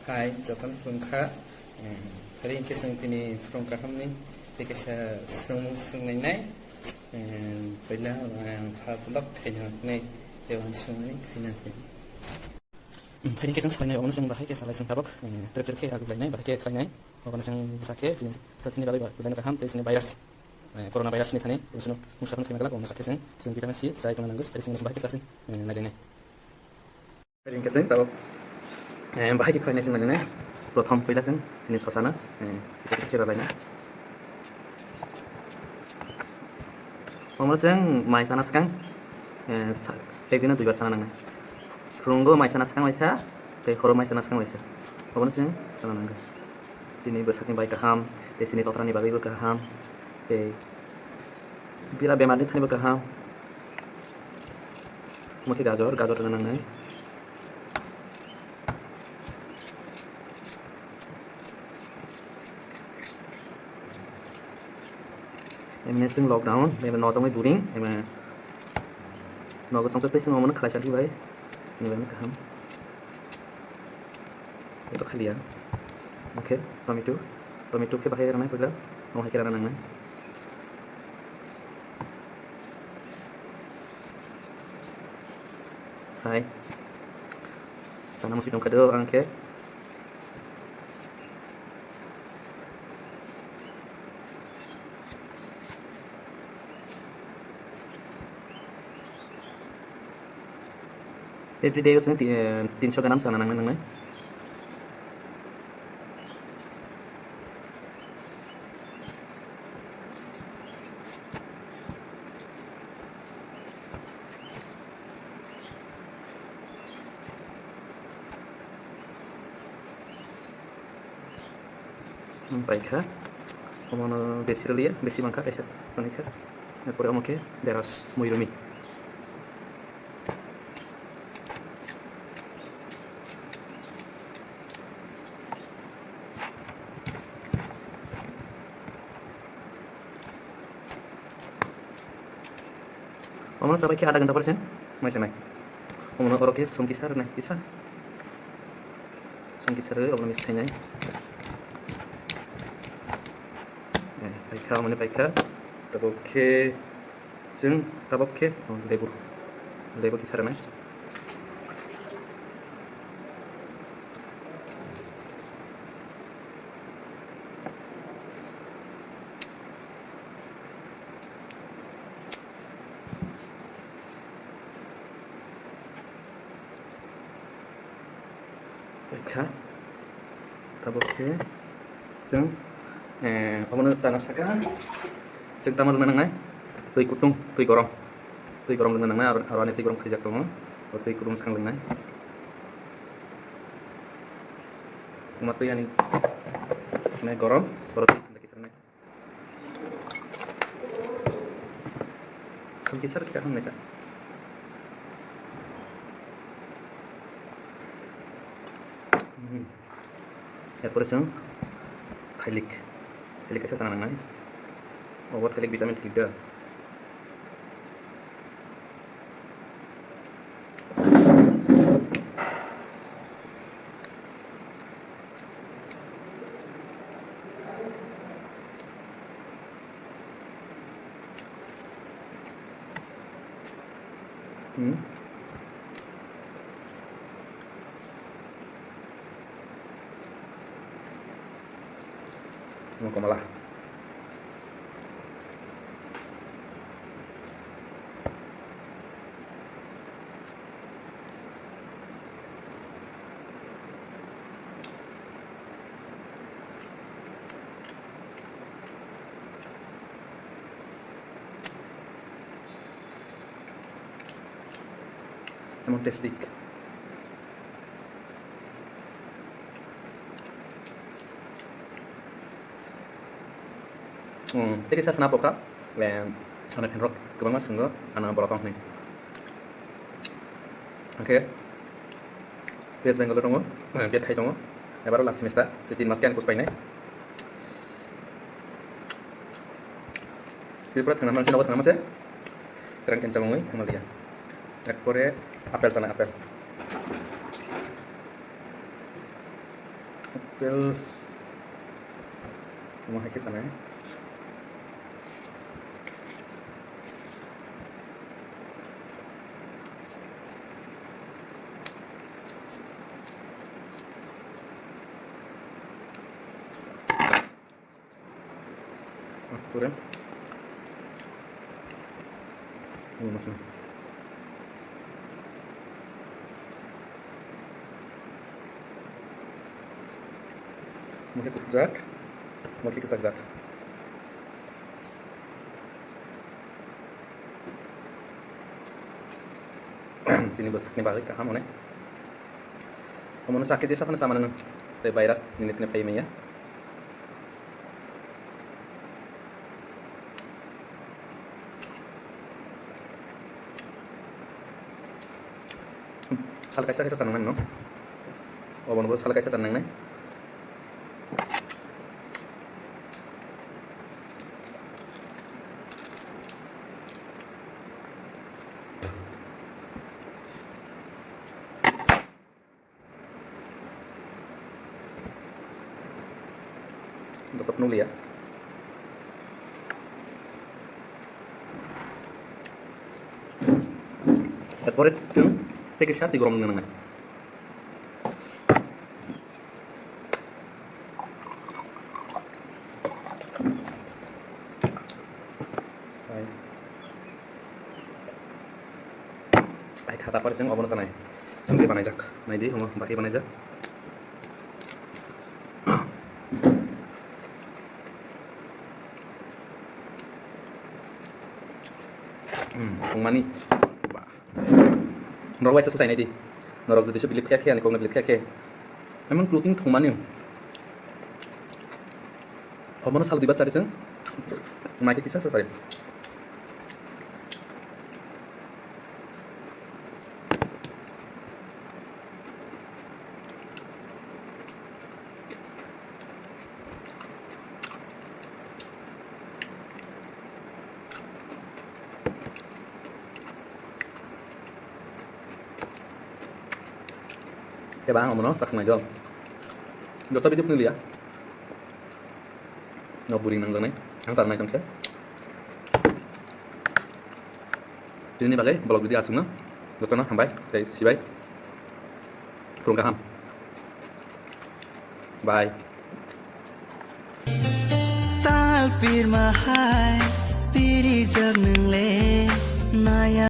Hai, Jatan Flungkha. Hari ini kita ini Flungkha kami kita senang naik. Bila Fablok kena naik Dewan Sungai kena. Hari ini kita selain orang yang bahaya kita selain tabak terkait aku lainnya bahaya lainnya orang yang sakit ini terkini balik lain kaham ini virus corona virus ini thane usno musafir kena kalau orang sakit sen kita masih saya cuma nanggus dari sini bahaya kita sen nadene. Hari ini kita tabak bahaya kita lainnya sen nadene. Prothom failasen sini sosana bisa kira lainnya omor seng mai sana sekang ekdina duibar sana nanga rungo mai sana sekang waisa te horo mai sana sekang waisa omor seng sana nanga sini besakni baik kaham te sini totrani bagai kaham te bila bemarni thani kaham mungkin gajor nanga em sing lockdown em nó trong cái during em nó có trong cái sing nó khai sản vậy sing vậy kaham itu kalian oke tomato ke bahaya ramai pula mau kira nang hai sana mesti dong kado angke everyday using 300 gram sana nang baik ha omong besi bangka kaisa panika pore omoke deras moirumi omong sampai ke ada ganta persen macam omong orok is sungkisar nah kisah sungkisar omong mistanya baiklah mana baiklah taboke lebu kisar nah baiklah taboke omong sana sekarang tamal nang tui kutung tui gorong nang arwane tui gorong khajak tong tui kutung sekang nang umat tui ani gorong tui kisar nang kisar kita kan mereka এরপরে খাইলিক আছে sana nang obat khailik vitamin tidak mau malah emang testik Jadi saya senap oka, sana penrok kebang mas enggak, anak bolakong nih. Oke, West Bengal tongo, biar kai tongo, baru last semester, jadi maskan kus paine. Jadi berat kenapa sih nawat kenapa sih? Terang kencang ngomong, kemal dia. Ekspore apel sana apel. Well, mau hack sana ya. Turun. Ini mas. Mungkin zat, mungkin kesak zat. Ini besar nih balik ke kamu nih. Kamu sakit sih sama nang teh virus ini payment ya. Salka isa tanang nang no. O bono bos salka isa tanang nang. Untuk penuli ya. Taporet tuh, take shot di gorong nang. Ay kata apa sih ngomong sana ya? Sampai mana jak? Nah ini ngomong pakai mana jak? Kung mani, norway selesai nih di, norok itu bilip kayak nih, kau nggak bilip kayak, memang clothing kung mani, kalau mana salah dibaca di sana, makin kisah selesai. Cái bán mà nó sặc này chưa? Được tới biết như lìa. Nó bùi năng này, ăn sẵn này trong thế. Ini bagai blog video asumna. Được nó hambai, đây si bay. Purung kaham. Bye. Tal pir mahai piri jag nang le naya